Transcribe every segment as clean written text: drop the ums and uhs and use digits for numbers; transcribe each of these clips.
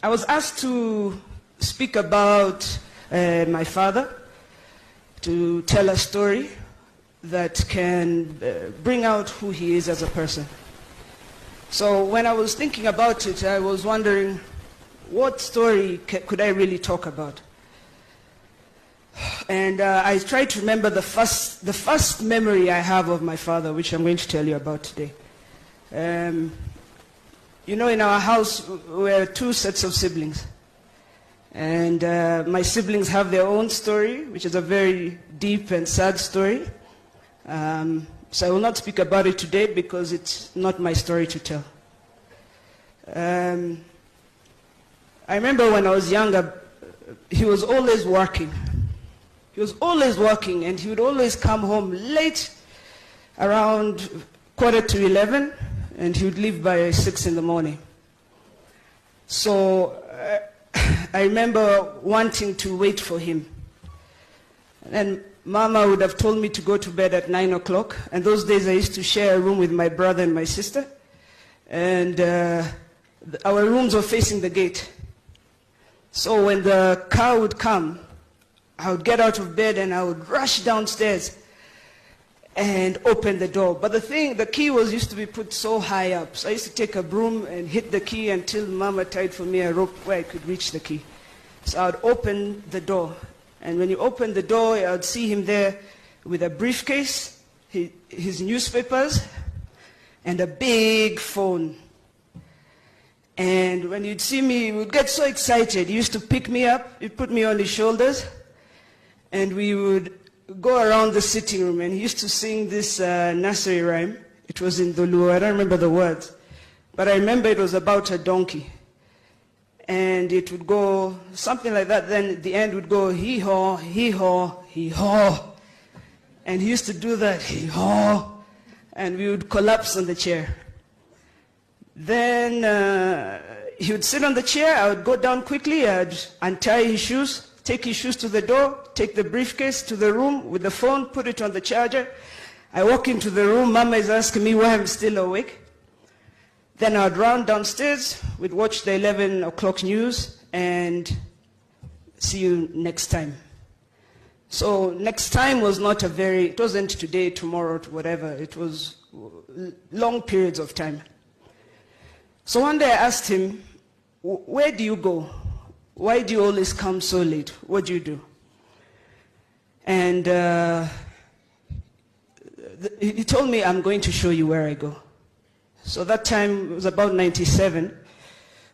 I was asked to speak about my father, to tell a story that can bring out who he is as a person. So when I was thinking about it, I was wondering, what story could I really talk about? And I tried to remember the first memory I have of my father, which I'm going to tell you about today. You know, in our house, we're two sets of siblings. And my siblings have their own story, which is a very deep and sad story. So I will not speak about it today because it's not my story to tell. I remember when I was younger, he was always working. He was always working, and he would always come home late, around 11:15, and he would leave by 6 in the morning. So I remember wanting to wait for him. And Mama would have told me to go to bed at 9 o'clock. And those days I used to share a room with my brother and my sister. And our rooms were facing the gate. So when the car would come, I would get out of bed and I would rush downstairs and open the door. But the key used to be put so high up. So I used to take a broom and hit the key until Mama tied for me a rope where I could reach the key. So I would open the door. And when you open the door, I would see him there with a briefcase, his newspapers, and a big phone. And when you'd see me, he would get so excited. He used to pick me up, he'd put me on his shoulders, and we would go around the sitting room. And he used to sing this nursery rhyme. It was in Dulu, I don't remember the words. But I remember it was about a donkey. And it would go something like that. Then at the end would go, hee-haw, hee-haw, hee-haw. And he used to do that, hee-haw. And we would collapse on the chair. Then he would sit on the chair. I would go down quickly. I'd untie his shoes, take his shoes to the door, take the briefcase to the room with the phone, put it on the charger. I walk into the room. Mama is asking me why I'm still awake. Then I'd run downstairs. We'd watch the 11 o'clock news and see you next time. So next time was not it wasn't today, tomorrow, whatever. It was long periods of time. So one day I asked him, where do you go? Why do you always come so late? What do you do? And he told me, I'm going to show you where I go. So that time, it was about 97,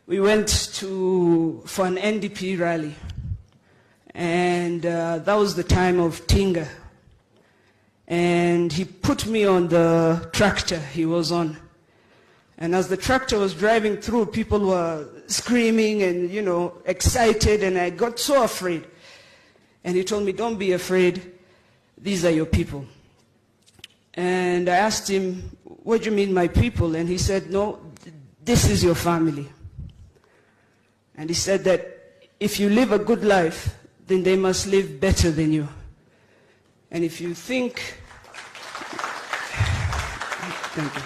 we went for an NDP rally. And that was the time of Tinga. And he put me on the tractor he was on. And as the tractor was driving through, people were screaming and, excited, and I got so afraid. And he told me, don't be afraid, these are your people. And I asked him, what do you mean, my people? And he said, no, this is your family. And he said that if you live a good life, then they must live better than you. And if you think, thank you.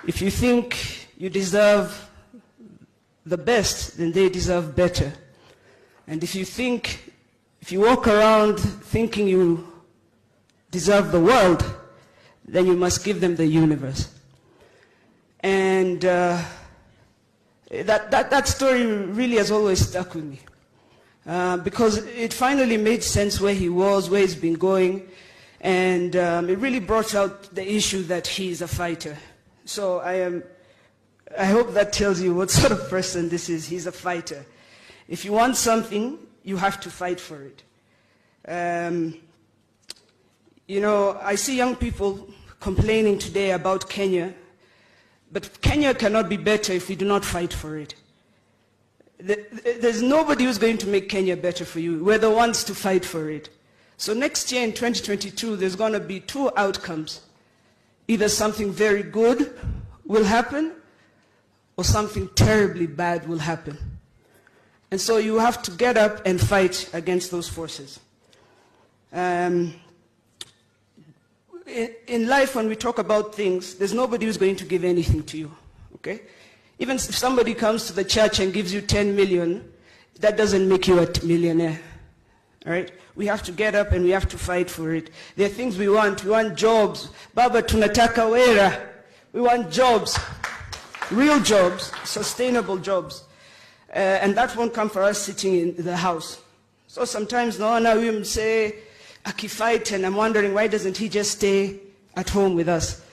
If you think you deserve the best, then they deserve better. And if you walk around thinking you deserve the world, then you must give them the universe. And that story really has always stuck with me. Because it finally made sense where he was, where he's been going. And it really brought out the issue that he's a fighter. So I hope that tells you what sort of person this is. He's a fighter. If you want something, you have to fight for it. I see young people complaining today about Kenya, but Kenya cannot be better if we do not fight for it. There's nobody who's going to make Kenya better for you. We're the ones to fight for it. So next year in 2022, there's going to be two outcomes. Either something very good will happen, or something terribly bad will happen. And so you have to get up and fight against those forces. In life, when we talk about things, there's nobody who's going to give anything to you, okay? Even if somebody comes to the church and gives you 10 million, that doesn't make you a millionaire. All right? We have to get up and we have to fight for it. There are things we want. We want jobs. Baba tunataka wera. We want jobs. Real jobs. Sustainable jobs. And that won't come for us sitting in the house. So sometimes naona we say akifight, and I'm wondering why doesn't he just stay at home with us?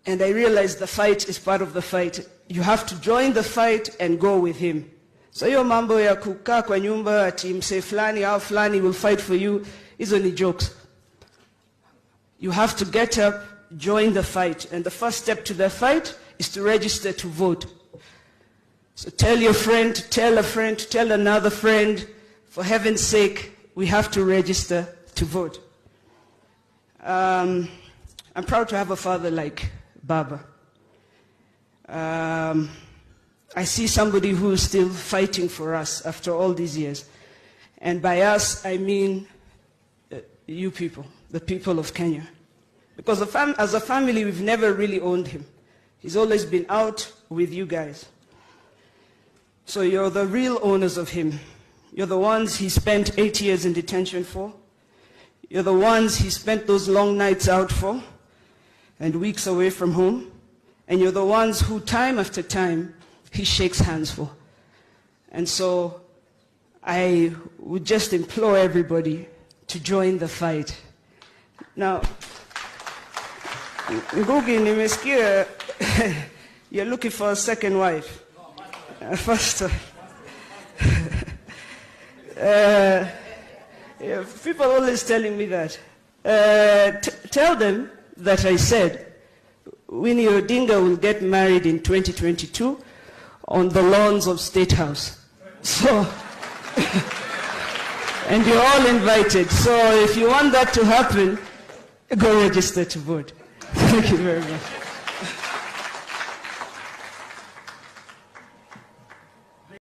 And I realize the fight is part of the fight. You have to join the fight and go with him. So hiyo mambo ya kukaa kwa nyumba ati mse fulani au fulani will fight for you, hizo ni jokes. You have to get up, join the fight. And the first step to the fight is to register to vote. So tell your friend, tell a friend, tell another friend, for heaven's sake, we have to register to vote. I'm proud to have a father like Baba. I see somebody who is still fighting for us after all these years. And by us, I mean you people, the people of Kenya. Because as a family, we've never really owned him. He's always been out with you guys. So you're the real owners of him. You're the ones he spent 8 years in detention for. You're the ones he spent those long nights out for and weeks away from home. And you're the ones who time after time he shakes hands for. And so I would just implore everybody to join the fight. Now, Ngugi, nimesikia you're looking for a second wife. First, people are always telling me that. Tell them that I said Winnie Odinga will get married in 2022 on the lawns of State House. So, and you're all invited. So if you want that to happen, go register to vote. Thank you very much.